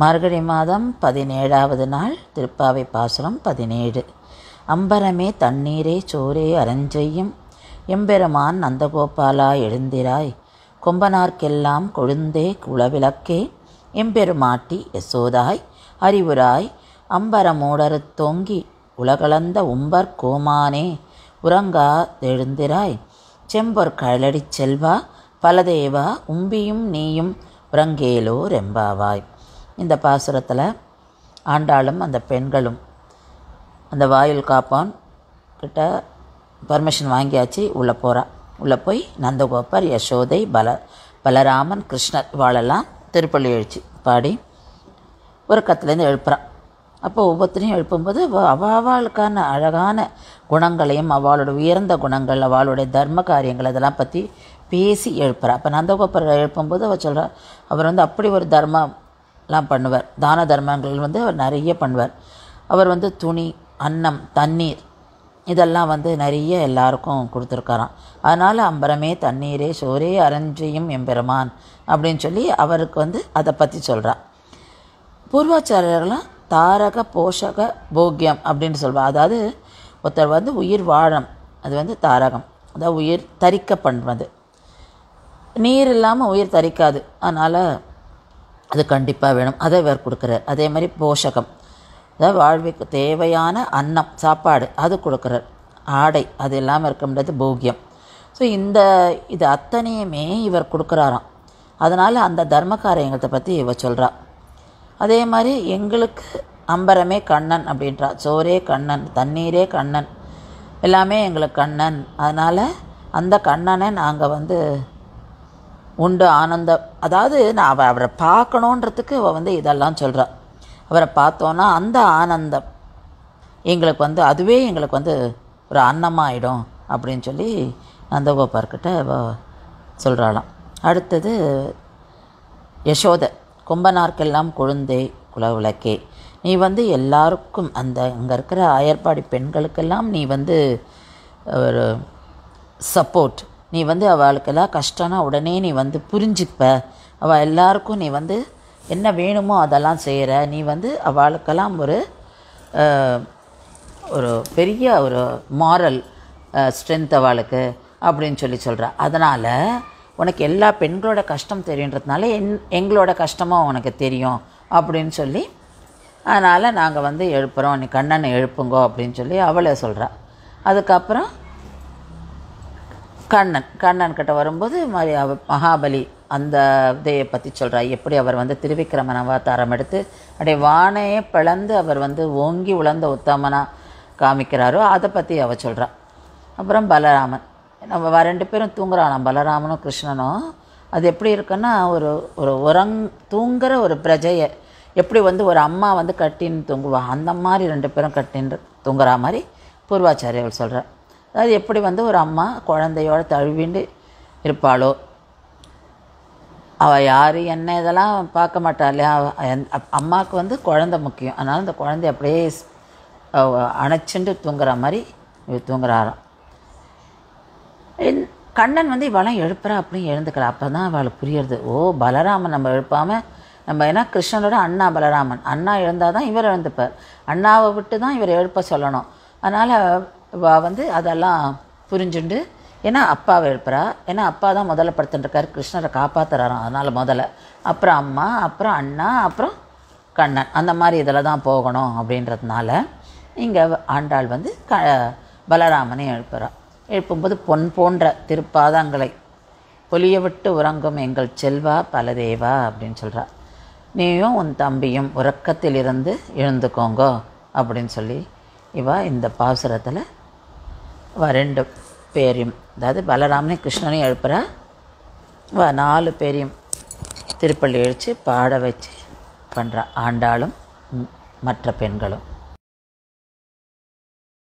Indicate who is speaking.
Speaker 1: மார்கழி மாதம் 17வது நாள் திருப்பாவை பாசுரம் 17. அம்பரமே தண்ணீரே சோரே அரஞ்செய்யும் எம்பெருமான் நந்தகோபாலா எழுந்திராய் கொம்பனார்க்கெல்லாம் கொழுந்தே குலவிளக்கே எம்பெருமாட்டி யசோதாய் அறிவுராய் அம்பரமூடறுத்தோங்கி உலகளந்த உம்பர் கோமானே உறங்கா எழுந்திராய் செம்பொற் கழடிச் செல்வா பலதேவா உம்பியும் நீயும் உறங்கேலோ ரெம்பாவாய். இந்த பாசுரத்தில் ஆண்டாளும் அந்த பெண்களும் அந்த வாயில் காப்பான் கிட்ட பர்மிஷன் வாங்கியாச்சு, உள்ளே போகிறா. உள்ளே போய் நந்தகோபர், யசோதை, பலராமன், கிருஷ்ணர் வாழெல்லாம் திருப்பள்ளி எழுச்சி பாடி உறக்கத்துலேருந்து எழுப்புறான். அப்போ ஒவ்வொருத்தரையும் எழுப்பும்போது அவளுக்கான அழகான குணங்களையும் அவளோட உயர்ந்த குணங்கள், அவளுடைய தர்ம காரியங்கள் அதெல்லாம் பற்றி பேசி எழுப்புறா. அப்போ நந்தகோபர் எழுப்பும்போது அவள் சொல்கிறா, அவர் அப்படி ஒரு தர்மம்லாம் பண்ணுவார், தான தர்மங்கள் அவர் நிறைய பண்ணுவார். அவர் துணி, அன்னம், தண்ணீர் இதெல்லாம் நிறைய எல்லாருக்கும் கொடுத்துருக்காராம். அதனால் அம்பரமே தண்ணீரே சோரே அரஞ்செய்யும் எம்பெருமான் அப்படின்னு சொல்லி அவருக்கு அதை பற்றி சொல்கிறா. பூர்வாச்சாரியர்கள்லாம் தாரக போஷக போக்கியம் அப்படின்னு சொல்வா. அதாவது ஒருத்தர் உயிர் வாழம், அது தாரகம், அதாவது உயிர் தரிக்க பண்ணுறது. நீர் இல்லாமல் உயிர் தரிக்காது, அதனால் அது கண்டிப்பாக வேணும், அதை இவர் கொடுக்குறார். அதே மாதிரி போஷகம், அதாவது வாழ்வுக்கு தேவையான அன்னம், சாப்பாடு அது கொடுக்குறார். ஆடை அது இல்லாமல் இருக்க முடியாது, போக்கியம். ஸோ இது அத்தனையுமே இவர் கொடுக்குறாராம். அதனால் அந்த தர்ம காரியங்களை பற்றி இவர் சொல்கிறா. அதே மாதிரி எங்களுக்கு அம்பரமே கண்ணன் அப்படின்றா. சோரே கண்ணன், தண்ணீரே கண்ணன், எல்லாமே எங்களுக்கு கண்ணன். அதனால் அந்த கண்ணனை நாங்கள் உண்டு ஆனந்தம், அதாவது நான் அவரை பார்க்கணுன்றதுக்கு அவள் இதெல்லாம் சொல்கிறா. அவரை பார்த்தோன்னா அந்த ஆனந்தம் எங்களுக்கு அதுவே எங்களுக்கு ஒரு அன்னமாகிடும் அப்படின்னு சொல்லி நந்தகோபார்கிட்ட சொல்கிறாளாம். அடுத்தது யசோதை, கொம்பனார்க்கெல்லாம் கொழுந்தே குலவிளக்கே, நீ எல்லாருக்கும் அங்கே இருக்கிற ஆயர்பாடி பெண்களுக்கெல்லாம் நீ ஒரு சப்போர்ட், நீ அவளுக்கெல்லாம் கஷ்டம்னா உடனே நீ புரிஞ்சுப்ப, அவள் எல்லாருக்கும் நீ என்ன வேணுமோ அதெல்லாம் செய்கிற, நீ அவளுக்கெல்லாம் ஒரு பெரிய ஒரு மாரல் ஸ்ட்ரென்த் அவளுக்கு அப்படின்னு சொல்கிறா. அதனால் உனக்கு எல்லா பெண்களோட கஷ்டம் தெரியுன்றதுனால எங்களோட கஷ்டமும் உனக்கு தெரியும் அப்படின்னு சொல்லி, அதனால் நாங்கள் எழுப்புகிறோம், நீ கண்ணனை எழுப்புங்கோ அப்படின்னு சொல்லி அவளை சொல்கிறா. அதுக்கப்புறம் கண்ணன்கிட்ட வரும்போது மாதிரி மகாபலி அந்த இதையை பற்றி சொல்கிறா. எப்படி அவர் திருவிக்கிரமன் அவதாரம் எடுத்து அப்படியே வானையே பிளந்து அவர் ஓங்கி உழந்த உத்தமனாக காமிக்கிறாரோ அதை பற்றி அவள் சொல்கிறா. அப்புறம் பலராமன், நம்ம ரெண்டு பேரும் தூங்குறானாம், பலராமனும் கிருஷ்ணனும். அது எப்படி இருக்குன்னா ஒரு தூங்குற ஒரு பிரஜையை எப்படி ஒரு அம்மா கட்டின்னு தூங்குவா, அந்த மாதிரி ரெண்டு பேரும் கட்டின்னு தூங்குறா மாதிரி பூர்வாச்சாரியர்கள் சொல்கிறார். அதாவது எப்படி ஒரு அம்மா குழந்தையோடு தழுவிண்டு இருப்பாளோ, அவள் யார் என்ன இதெல்லாம் பார்க்க மாட்டா இல்லையா. அம்மாவுக்கு குழந்தை முக்கியம், அதனால் அந்த குழந்தை அப்படியே அணைச்சிண்டு தூங்குற மாதிரி தூங்குறாராம். கண்ணன் இவெல்லாம் எழுப்புறா அப்படின்னு எழுந்துக்கிறா. அப்போ தான் அவளுக்கு புரியுறது, ஓ பலராமன் நம்ம எழுப்பாமல் நம்ம, ஏன்னா கிருஷ்ணனோட அண்ணா பலராமன், அண்ணா எழுந்தால் தான் இவர் எழுந்துப்பார், அண்ணாவை விட்டு தான் இவர் எழுப்ப சொல்லணும். அதனால் அதெல்லாம் புரிஞ்சுண்டு, ஏன்னா அப்பாவை எழுப்புறா, ஏன்னா அப்பா தான் முதல்ல படுத்துட்டுருக்காரு, கிருஷ்ணரை காப்பாற்றுறாராம், அதனால் முதல்ல, அப்புறம் அம்மா, அப்புறம் அண்ணா, அப்புறம் கண்ணன், அந்த மாதிரி இதில் தான் போகணும் அப்படின்றதுனால இங்கே ஆண்டாள் பலராமனை எழுப்புறா. எழுப்பும்போது பொன் போன்ற திருப்பாதங்களை பொலிய விட்டு உறங்கும் எங்கள் செல்வா பலதேவா அப்படின்னு சொல்கிறா. நீயும் உன் தம்பியும் உறக்கத்திலிருந்து எழுந்துக்கோங்கோ அப்படின்னு சொல்லி இந்த பாசுரத்தில் ரெண்டு பேரையும், அதாவது பலராமனையும் கிருஷ்ணனையும் எழுப்புறா. 4 பேரையும் திருப்பள்ளி எழுச்சி பாட வச்சு பண்ணுறா, ஆண்டாளும் மற்ற பெண்களும்.